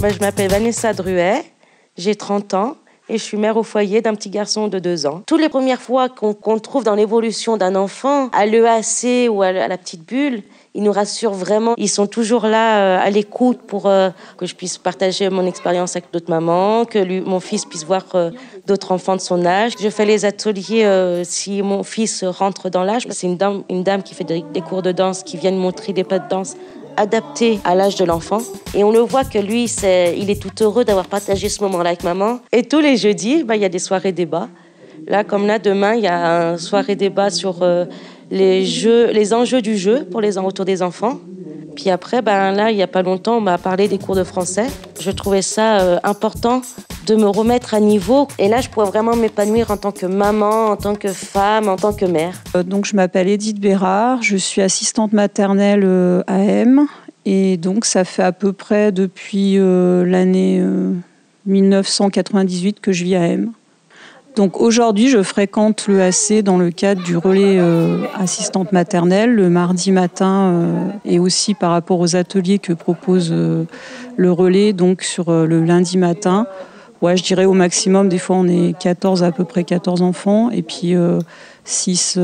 Je m'appelle Vanessa Druet, j'ai 30 ans et je suis mère au foyer d'un petit garçon de 2 ans. Toutes les premières fois qu'on trouve dans l'évolution d'un enfant, à l'EAC ou à la petite bulle, ils nous rassurent vraiment. Ils sont toujours là à l'écoute pour que je puisse partager mon expérience avec d'autres mamans, que mon fils puisse voir d'autres enfants de son âge. Je fais les ateliers si mon fils rentre dans l'âge. C'est une dame qui fait des cours de danse, qui vient montrer des pas de danse adapté à l'âge de l'enfant. Et on le voit que lui, il est tout heureux d'avoir partagé ce moment-là avec maman. Et tous les jeudis, il y a des soirées débats. Là, comme là, demain, il y a une soirée débat sur les enjeux du jeu autour des enfants. Puis après, là, il n'y a pas longtemps, on m'a parlé des cours de français. Je trouvais ça important de me remettre à niveau. Et là, je pourrais vraiment m'épanouir en tant que maman, en tant que femme, en tant que mère. Donc, je m'appelle Edith Bérard, je suis assistante maternelle AM. Et donc, ça fait à peu près depuis l'année 1998 que je vis à M. Donc aujourd'hui, je fréquente l'EAC dans le cadre du relais assistante maternelle le mardi matin et aussi par rapport aux ateliers que propose le relais donc sur le lundi matin. Ouais, je dirais au maximum, des fois on est à peu près 14 enfants et puis 6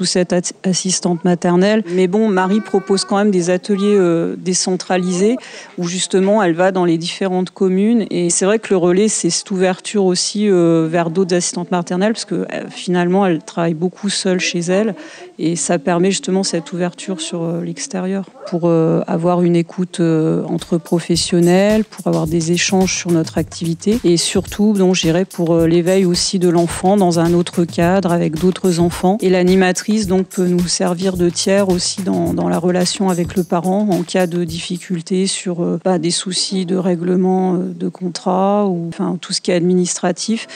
ou 7 assistantes maternelles. Mais bon, Marie propose quand même des ateliers décentralisés où justement elle va dans les différentes communes. Et c'est vrai que le relais, c'est cette ouverture aussi vers d'autres assistantes maternelles parce que finalement, elle travaille beaucoup seule chez elle. Et ça permet justement cette ouverture sur l'extérieur pour avoir une écoute entre professionnels, pour avoir des échanges sur notre activité et surtout, donc, je dirais, pour l'éveil aussi de l'enfant dans un autre cadre avec d'autres enfants. Et l'animatrice donc peut nous servir de tiers aussi dans la relation avec le parent en cas de difficulté sur des soucis de règlement de contrat ou enfin tout ce qui est administratif.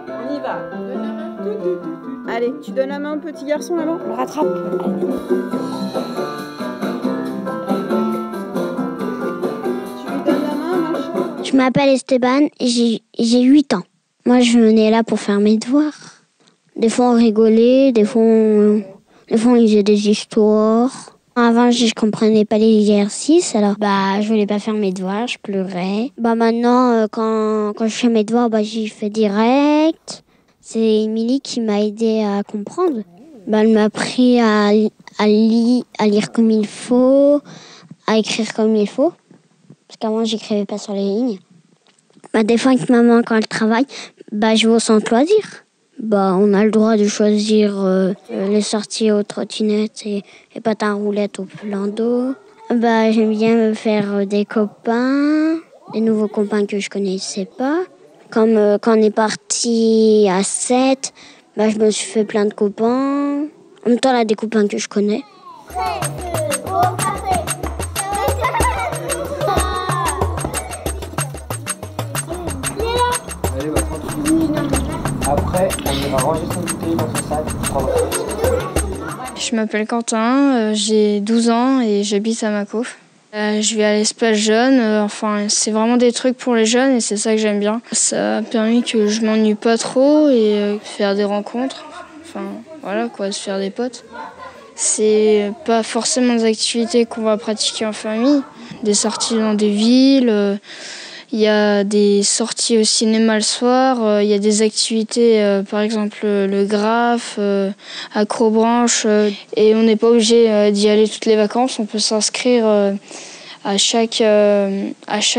On y va. Allez, tu donnes la main au petit garçon là-bas. On le rattrape. Je m'appelle Esteban et j'ai 8 ans. Moi, je venais là pour faire mes devoirs. Des fois, on rigolait, des fois, on lisait des histoires. Avant, je comprenais pas les exercices, alors je voulais pas faire mes devoirs, je pleurais. Maintenant, quand je fais mes devoirs, j'y fais direct. C'est Émilie qui m'a aidée à comprendre. Elle m'a appris à lire comme il faut, à écrire comme il faut. Parce qu'avant, j'écrivais pas sur les lignes. Des fois, avec maman, quand elle travaille, je vais au centre loisir. On a le droit de choisir les sorties aux trottinettes et patins à roulettes au plan d'eau. J'aime bien me faire des copains, des nouveaux copains que je connaissais pas. Comme quand on est parti à 7, je me suis fait plein de copains. En même temps, là, des copains que je connais. Après, on ira ranger son bouteille dans son sac. Je m'appelle Quentin, j'ai 12 ans et j'habite à Mâcon. Je vais à l'espace jeune, c'est vraiment des trucs pour les jeunes et c'est ça que j'aime bien. Ça a permis que je m'ennuie pas trop et faire des rencontres, se faire des potes. C'est pas forcément des activités qu'on va pratiquer en famille, des sorties dans des villes. Il y a des sorties au cinéma le soir, il y a des activités, par exemple le graphe, acrobranche, et on n'est pas obligé d'y aller toutes les vacances, on peut s'inscrire à chaque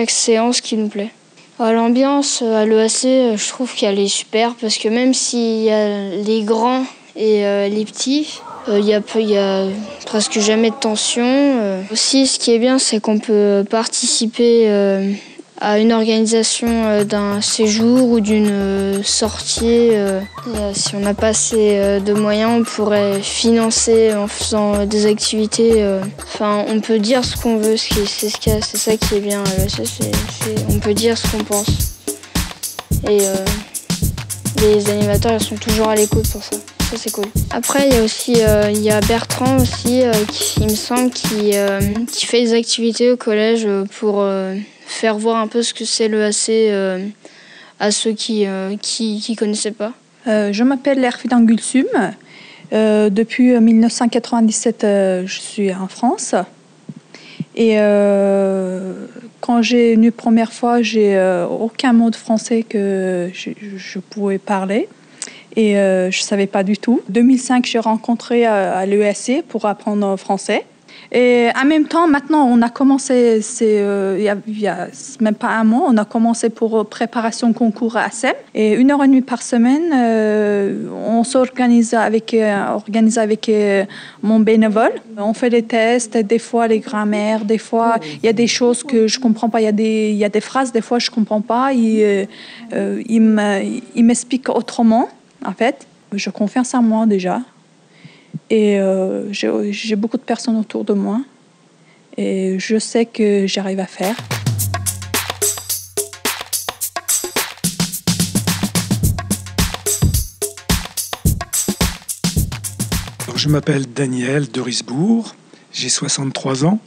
séance qui nous plaît. L'ambiance à l'EAC, je trouve qu'elle est super parce que même s'il y a les grands et les petits, il y a presque jamais de tension. Aussi, ce qui est bien, c'est qu'on peut participer à une organisation d'un séjour ou d'une sortie. Si on n'a pas assez de moyens, on pourrait financer en faisant des activités. On peut dire ce qu'on veut, c'est ça qui est bien. On peut dire ce qu'on pense. Et les animateurs ils sont toujours à l'écoute pour ça. Ça, c'est cool. Après, il y a Bertrand aussi, il me semble, qui fait des activités au collège pour faire voir un peu ce que c'est l'EAC à ceux qui connaissaient pas. Je m'appelle Lerfidang Gülsüm. Depuis 1997, je suis en France. Et quand j'ai venu première fois, j'ai aucun mot de français que je pouvais parler. Et je ne savais pas du tout. En 2005, j'ai rencontré à l'ESC pour apprendre français. Et en même temps, maintenant, on a commencé, il y a même pas un mois, on a commencé pour préparation concours à ASEM. Et 1h30 par semaine, on s'organise avec mon bénévole. On fait des tests, des fois les grammaires, des fois il y a des choses que je comprends pas, il y a des phrases, des fois je comprends pas. Il m'explique autrement, en fait. Je confiance en moi déjà. Et j'ai beaucoup de personnes autour de moi et je sais que j'arrive à faire. Alors, je m'appelle Daniel de Risbourg, j'ai 63 ans.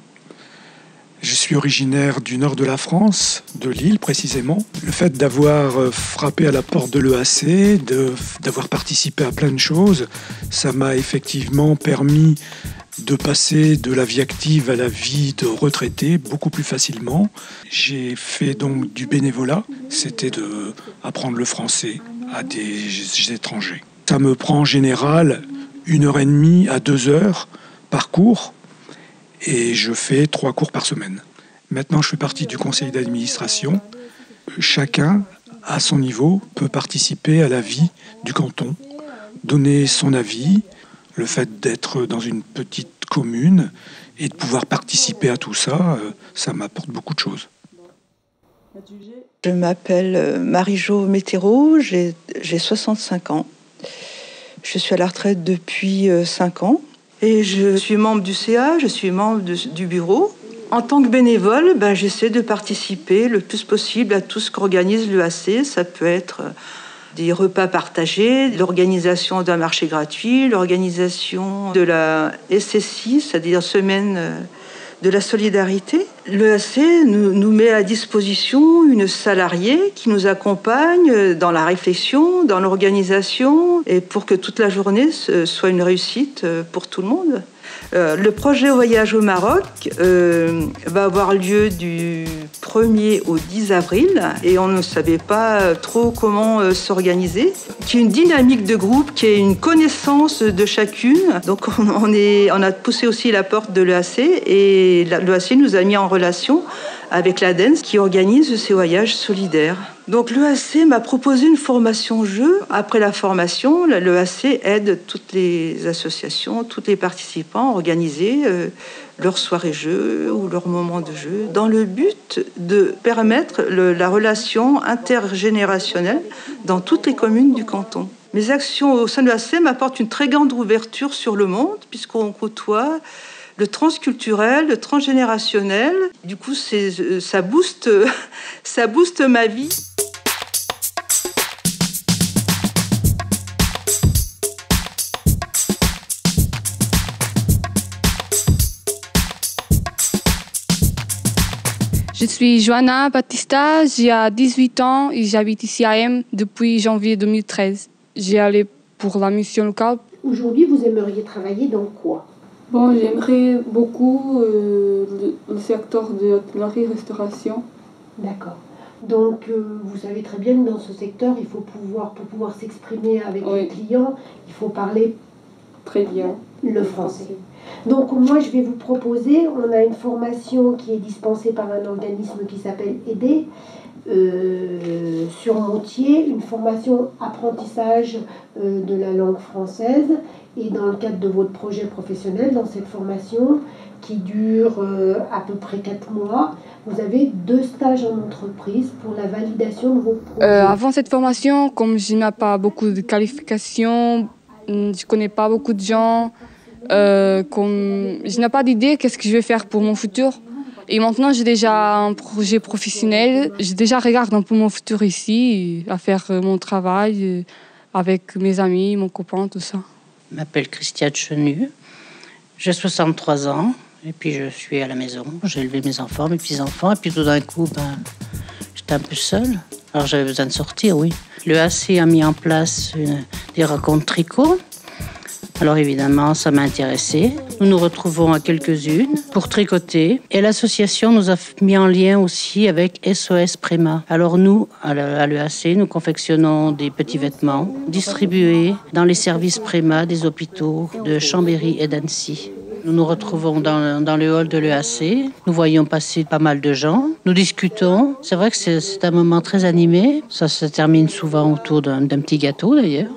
Je suis originaire du nord de la France, de Lille précisément. Le fait d'avoir frappé à la porte de l'EAC, d'avoir participé à plein de choses, ça m'a effectivement permis de passer de la vie active à la vie de retraité beaucoup plus facilement. J'ai fait donc du bénévolat, c'était d'apprendre le français à des étrangers. Ça me prend en général 1h30 à 2h par cours. Et je fais 3 cours par semaine. Maintenant, je fais partie du conseil d'administration. Chacun, à son niveau, peut participer à la vie du canton, donner son avis. Le fait d'être dans une petite commune et de pouvoir participer à tout ça, ça m'apporte beaucoup de choses. Je m'appelle Marie-Jo Météro, j'ai 65 ans. Je suis à la retraite depuis 5 ans. Et je suis membre du CA, je suis membre du bureau. En tant que bénévole, j'essaie de participer le plus possible à tout ce qu'organise l'EAC. Ça peut être des repas partagés, l'organisation d'un marché gratuit, l'organisation de la SSI, c'est-à-dire Semaine de la solidarité. L'EAC nous met à disposition une salariée qui nous accompagne dans la réflexion, dans l'organisation, et pour que toute la journée soit une réussite pour tout le monde. Le projet Voyage au Maroc va avoir lieu du 1er au 10 avril et on ne savait pas trop comment s'organiser. Qui est une dynamique de groupe, qui est une connaissance de chacune. Donc on a poussé aussi la porte de l'EAC et l'EAC nous a mis en relation avec l'ADENS qui organise ces voyages solidaires. Donc l'EAC m'a proposé une formation jeu. Après la formation, l'EAC aide toutes les associations, tous les participants à organiser leur soirée jeu ou leur moment de jeu dans le but de permettre la relation intergénérationnelle dans toutes les communes du canton. Mes actions au sein de l'EAC m'apportent une très grande ouverture sur le monde puisqu'on côtoie le transculturel, le transgénérationnel. Du coup, ça booste ma vie. Je suis Joanna Batista, j'ai 18 ans et j'habite ici à M depuis janvier 2013. J'ai allé pour la mission locale. Aujourd'hui, vous aimeriez travailler dans quoi ? Bon, j'aimerais beaucoup le secteur de l'hôtellerie-restauration. D'accord. Donc, vous savez très bien que dans ce secteur, il faut pour pouvoir s'exprimer avec les clients, il faut parler très bien le français. Donc, moi, je vais vous proposer, on a une formation qui est dispensée par un organisme qui s'appelle AIDE, sur Montier, une formation apprentissage de la langue française. Et dans le cadre de votre projet professionnel, dans cette formation qui dure à peu près 4 mois, vous avez 2 stages en entreprise pour la validation de vos projets. Avant cette formation, comme je n'ai pas beaucoup de qualifications, je ne connais pas beaucoup de gens, comme je n'ai pas d'idée qu'est-ce que je vais faire pour mon futur. Et maintenant, j'ai déjà un projet professionnel. J'ai déjà regardé un peu mon futur ici, à faire mon travail avec mes amis, mon copain, tout ça. Je m'appelle Christiane Chenu, j'ai 63 ans et puis je suis à la maison. J'ai élevé mes enfants, mes petits-enfants et puis tout d'un coup, j'étais un peu seule. Alors j'avais besoin de sortir, oui. L'EAC a mis en place des rencontres tricot Alors évidemment, ça m'a intéressée. Nous nous retrouvons à quelques-unes pour tricoter. Et l'association nous a mis en lien aussi avec SOS Préma. Alors nous, à l'EAC, nous confectionnons des petits vêtements distribués dans les services Préma des hôpitaux de Chambéry et d'Annecy. Nous nous retrouvons dans le hall de l'EAC. Nous voyons passer pas mal de gens. Nous discutons. C'est vrai que c'est un moment très animé. Ça se termine souvent autour d'un petit gâteau d'ailleurs.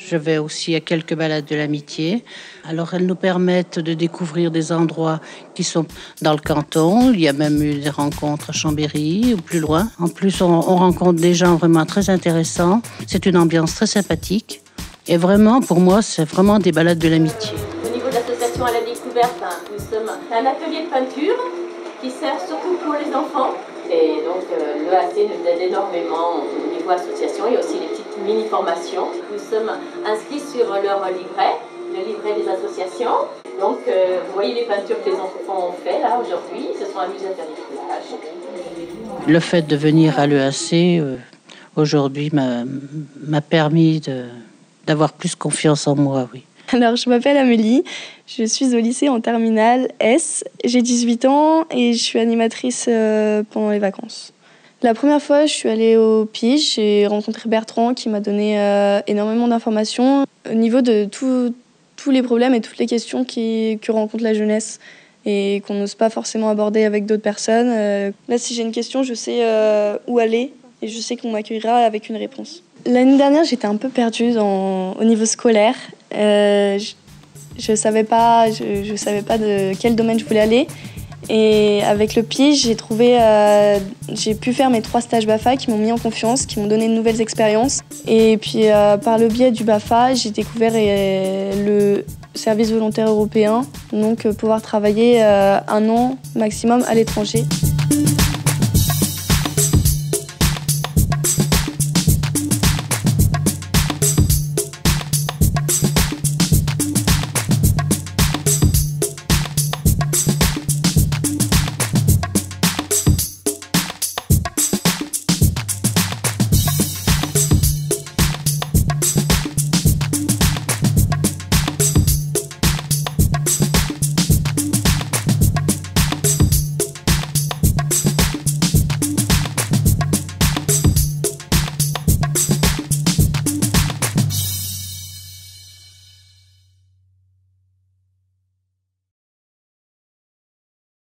Je vais aussi à quelques balades de l'amitié. Alors, elles nous permettent de découvrir des endroits qui sont dans le canton. Il y a même eu des rencontres à Chambéry ou plus loin. En plus, on rencontre des gens vraiment très intéressants. C'est une ambiance très sympathique. Et vraiment, pour moi, c'est vraiment des balades de l'amitié. Au niveau de l'association à la découverte, nous sommes un atelier de peinture qui sert surtout pour les enfants. Et donc, l'EAC nous aide énormément au niveau association. Il y a aussi les petites mini-formations. Nous sommes inscrits sur leur livret, le livret des associations. Donc, vous voyez les peintures que les enfants ont fait là aujourd'hui. Ils se sont amusés à faire des collages. Le fait de venir à l'EAC aujourd'hui m'a permis d'avoir plus confiance en moi, oui. Alors, je m'appelle Amélie, je suis au lycée en terminale S, j'ai 18 ans et je suis animatrice pendant les vacances. La première fois, je suis allée au PIGE, j'ai rencontré Bertrand qui m'a donné énormément d'informations au niveau de tous les problèmes et toutes les questions que rencontre la jeunesse et qu'on n'ose pas forcément aborder avec d'autres personnes. Là, si j'ai une question, je sais où aller et je sais qu'on m'accueillera avec une réponse. L'année dernière, j'étais un peu perdue au niveau scolaire. Je savais pas de quel domaine je voulais aller. Et avec le PIGE, j'ai pu faire mes 3 stages BAFA qui m'ont mis en confiance, qui m'ont donné de nouvelles expériences. Et puis par le biais du BAFA, j'ai découvert le service volontaire européen, donc pouvoir travailler 1 an maximum à l'étranger.